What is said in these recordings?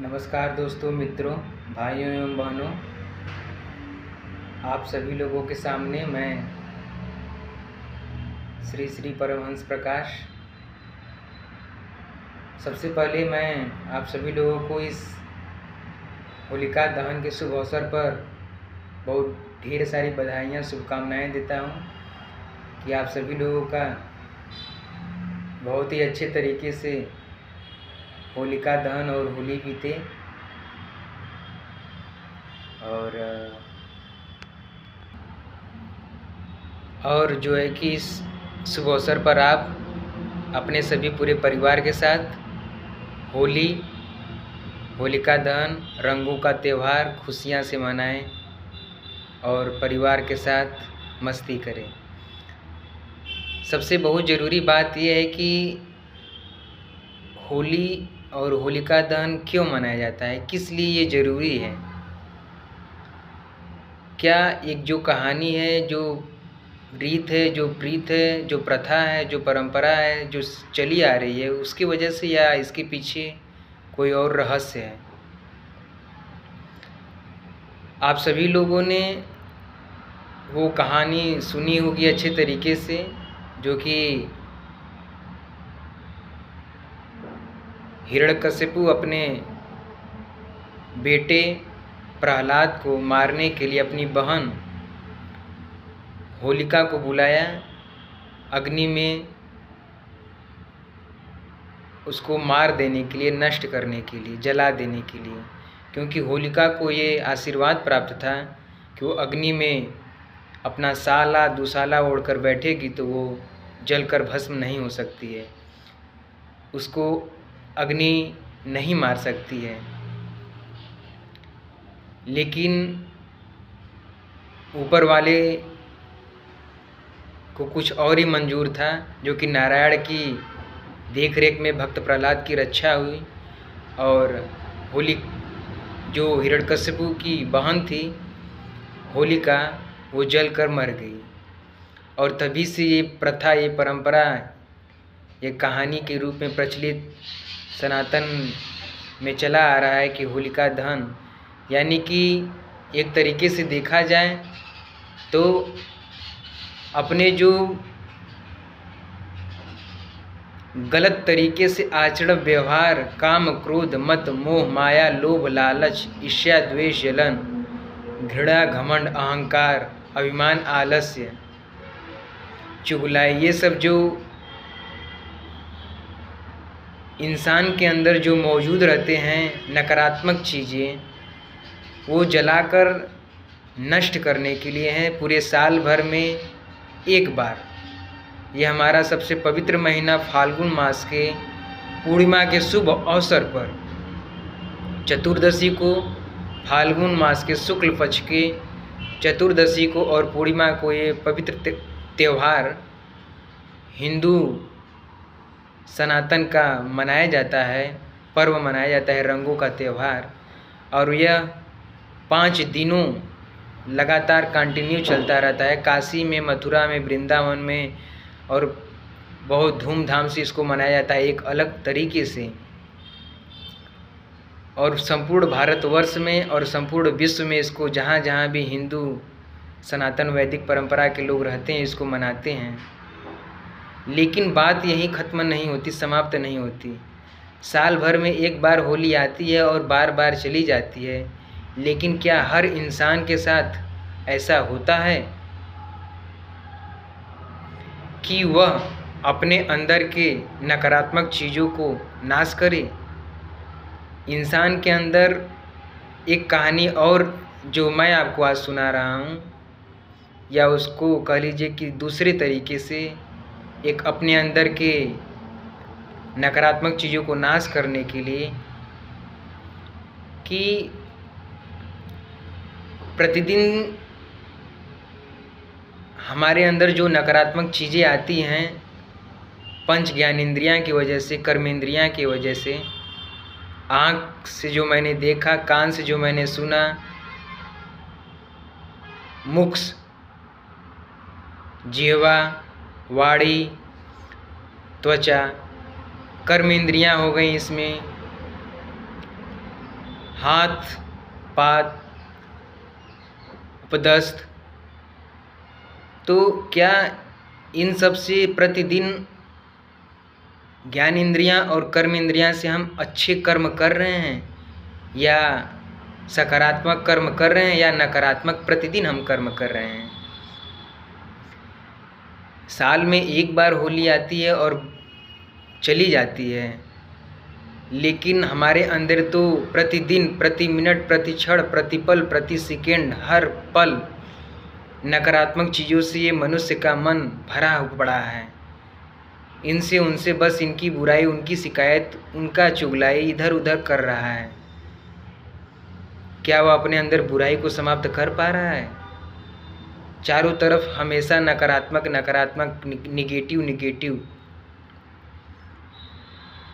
नमस्कार दोस्तों, मित्रों, भाइयों एवं बहनों। आप सभी लोगों के सामने मैं श्री श्री परमहंस प्रकाश सबसे पहले मैं आप सभी लोगों को इस होलिका दहन के शुभ अवसर पर बहुत ढेर सारी बधाइयाँ, शुभकामनाएं देता हूं कि आप सभी लोगों का बहुत ही अच्छे तरीके से होलिका दहन और होली बीते। और जो है कि इस शुभ अवसर पर आप अपने सभी पूरे परिवार के साथ होलिका दहन, रंगों का त्यौहार खुशियां से मनाएं और परिवार के साथ मस्ती करें। सबसे बहुत ज़रूरी बात यह है कि होली और होलिका दहन क्यों मनाया जाता है, किस लिए ये ज़रूरी है। क्या एक जो कहानी है, जो रीत है, जो प्रीत है, जो प्रथा है, जो परंपरा है, जो चली आ रही है, उसकी वजह से, या इसके पीछे कोई और रहस्य है। आप सभी लोगों ने वो कहानी सुनी होगी अच्छे तरीके से, जो कि हिरण्यकशिपु अपने बेटे प्रहलाद को मारने के लिए अपनी बहन होलिका को बुलाया, अग्नि में उसको मार देने के लिए, नष्ट करने के लिए, जला देने के लिए। क्योंकि होलिका को ये आशीर्वाद प्राप्त था कि वो अग्नि में अपना साला दुसाला ओढ़कर बैठेगी तो वो जलकर भस्म नहीं हो सकती है, उसको अग्नि नहीं मार सकती है। लेकिन ऊपर वाले को कुछ और ही मंजूर था, जो कि नारायण की देख रेख में भक्त प्रहलाद की रक्षा हुई और जो हिरण्यकशिपु की बहन थी होलिका, वो जलकर मर गई। और तभी से ये प्रथा, ये परंपरा, ये कहानी के रूप में प्रचलित सनातन में चला आ रहा है कि होलिका दहन, यानी कि एक तरीके से देखा जाए तो अपने जो गलत तरीके से आचरण, व्यवहार, काम, क्रोध, मत, मोह, माया, लोभ, लालच, ईर्ष्या, द्वेष, जलन, घृणा, घमंड, अहंकार, अभिमान, आलस्य, चुगलाई, ये सब जो इंसान के अंदर जो मौजूद रहते हैं नकारात्मक चीज़ें, वो जलाकर नष्ट करने के लिए हैं। पूरे साल भर में एक बार, ये हमारा सबसे पवित्र महीना फाल्गुन मास के पूर्णिमा के शुभ अवसर पर, चतुर्दशी को, फाल्गुन मास के शुक्ल पक्ष के चतुर्दशी को और पूर्णिमा को ये पवित्र त्यौहार हिंदू सनातन का मनाया जाता है, पर्व मनाया जाता है, रंगों का त्यौहार। और यह 5 दिनों लगातार कंटिन्यू चलता रहता है। काशी में, मथुरा में, वृंदावन में, और बहुत धूमधाम से इसको मनाया जाता है, एक अलग तरीके से। और संपूर्ण भारतवर्ष में और संपूर्ण विश्व में इसको जहाँ जहाँ भी हिंदू सनातन वैदिक परंपरा के लोग रहते हैं, इसको मनाते हैं। लेकिन बात यहीं ख़त्म नहीं होती, समाप्त नहीं होती। साल भर में एक बार होली आती है और बार बार चली जाती है। लेकिन क्या हर इंसान के साथ ऐसा होता है कि वह अपने अंदर के नकारात्मक चीज़ों को नाश करे? इंसान के अंदर एक कहानी और जो मैं आपको आज सुना रहा हूँ, या उसको कह लीजिए कि दूसरे तरीके से एक अपने अंदर के नकारात्मक चीज़ों को नाश करने के लिए, कि प्रतिदिन हमारे अंदर जो नकारात्मक चीज़ें आती हैं, पंच ज्ञानेंद्रियाँ की वजह से, कर्मेंद्रियाँ की वजह से, आँख से जो मैंने देखा, कान से जो मैंने सुना, मुख, जिह्वा, वाणी, त्वचा, कर्मेंद्रियाँ हो गई इसमें, हाथ पात उपदस्थ। तो क्या इन सब से प्रतिदिन ज्ञान इंद्रियां और कर्म इंद्रियां से हम अच्छे कर्म कर रहे हैं, या सकारात्मक कर्म कर रहे हैं, या नकारात्मक प्रतिदिन हम कर्म कर रहे हैं? साल में एक बार होली आती है और चली जाती है, लेकिन हमारे अंदर तो प्रतिदिन, प्रति मिनट, प्रति क्षण, प्रति पल, प्रति सेकेंड, हर पल नकारात्मक चीज़ों से ये मनुष्य का मन भरा पड़ा है। इनसे उनसे बस इनकी बुराई, उनकी शिकायत, उनका चुगलाई इधर उधर कर रहा है। क्या वह अपने अंदर बुराई को समाप्त कर पा रहा है? चारों तरफ हमेशा नकारात्मक नकारात्मक, निगेटिव निगेटिव।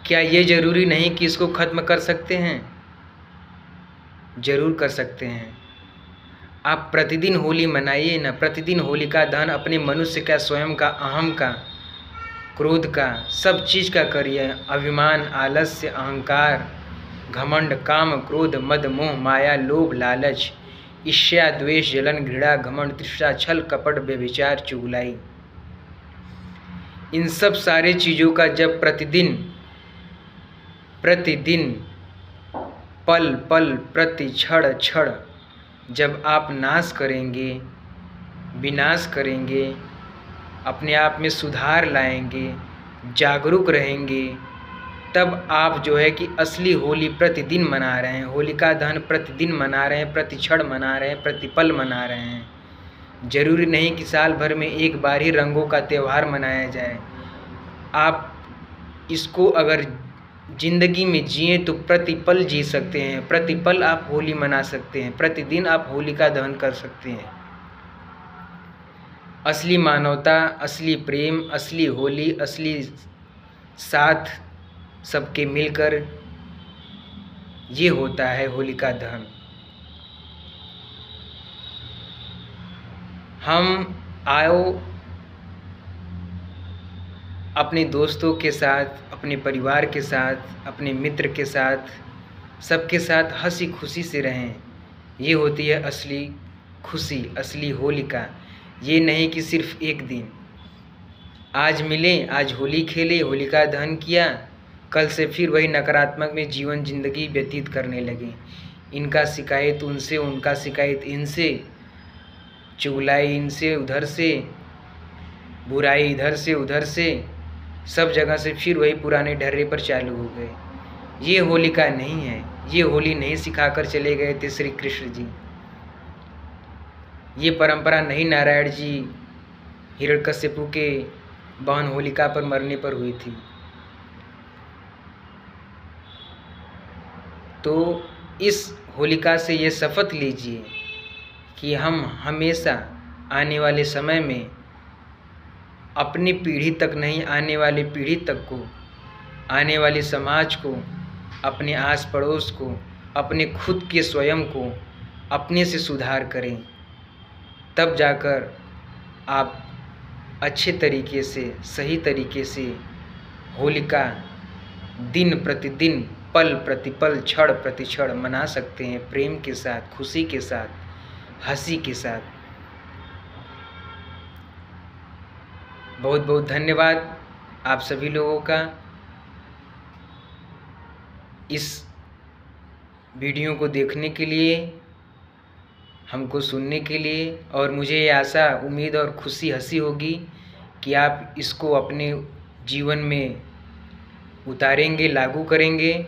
क्या ये जरूरी नहीं कि इसको खत्म कर सकते हैं? जरूर कर सकते हैं। आप प्रतिदिन होली मनाइए ना, प्रतिदिन होलिका दहन अपने मनुष्य का, स्वयं का, अहम का, क्रोध का, सब चीज़ का करिए। अभिमान, आलस्य, अहंकार, घमंड, काम, क्रोध, मद, मोह, माया, लोभ, लालच, ईर्ष्या, द्वेष, जलन, घृणा, घमंड, तृष्णा, छल, कपट, व्यभिचार, चुगलाई, इन सब सारे चीज़ों का जब प्रतिदिन पल पल, प्रति क्षण क्षण जब आप नाश करेंगे, विनाश करेंगे, अपने आप में सुधार लाएंगे, जागरूक रहेंगे, तब आप जो है कि असली होली प्रतिदिन मना रहे हैं, होलिका दहन प्रतिदिन मना रहे हैं, प्रति क्षण मना रहे हैं, प्रति पल मना रहे हैं। जरूरी नहीं कि साल भर में एक बार ही रंगों का त्यौहार मनाया जाए। आप इसको अगर जिंदगी में जिए तो प्रतिपल जी सकते हैं, प्रतिपल आप होली मना सकते हैं, प्रतिदिन आप होलिका दहन कर सकते हैं। असली मानवता, असली प्रेम, असली होली, असली साथ सबके मिलकर ये होता है होलिका दहन। हम आओ अपने दोस्तों के साथ, अपने परिवार के साथ, अपने मित्र के साथ, सबके साथ हंसी खुशी से रहें। ये होती है असली खुशी, असली होलिका। ये नहीं कि सिर्फ एक दिन आज मिले, आज होली खेले, होलिका दहन किया, कल से फिर वही नकारात्मक में जीवन जिंदगी व्यतीत करने लगे। इनका शिकायत उनसे, उनका शिकायत इनसे, चुगलाई इनसे उधर से, बुराई इधर से उधर से, सब जगह से फिर वही पुराने ढर्रे पर चालू हो गए। ये होलिका नहीं है, ये होली नहीं सिखाकर चले गए थे श्री कृष्ण जी। ये परंपरा नहीं नारायण जी हिरण्यकश्यपु के बहन होलिका पर मरने पर हुई थी। तो इस होलिका से ये शपथ लीजिए कि हम हमेशा आने वाले समय में अपनी पीढ़ी तक नहीं, आने वाली पीढ़ी तक को, आने वाले समाज को, अपने आस पड़ोस को, अपने खुद के स्वयं को अपने से सुधार करें। तब जाकर आप अच्छे तरीके से, सही तरीके से होलिका दिन प्रतिदिन, पल प्रतिपल, क्षण प्रति क्षण मना सकते हैं, प्रेम के साथ, खुशी के साथ, हंसी के साथ। बहुत बहुत धन्यवाद आप सभी लोगों का इस वीडियो को देखने के लिए, हमको सुनने के लिए। और मुझे ये आशा, उम्मीद और खुशी हंसी होगी कि आप इसको अपने जीवन में उतारेंगे, लागू करेंगे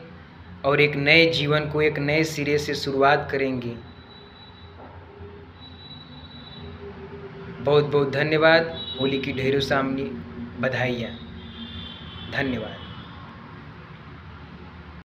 और एक नए जीवन को एक नए सिरे से शुरुआत करेंगे। बहुत बहुत धन्यवाद। होली की ढेरों सामने बधाइयाँ। धन्यवाद।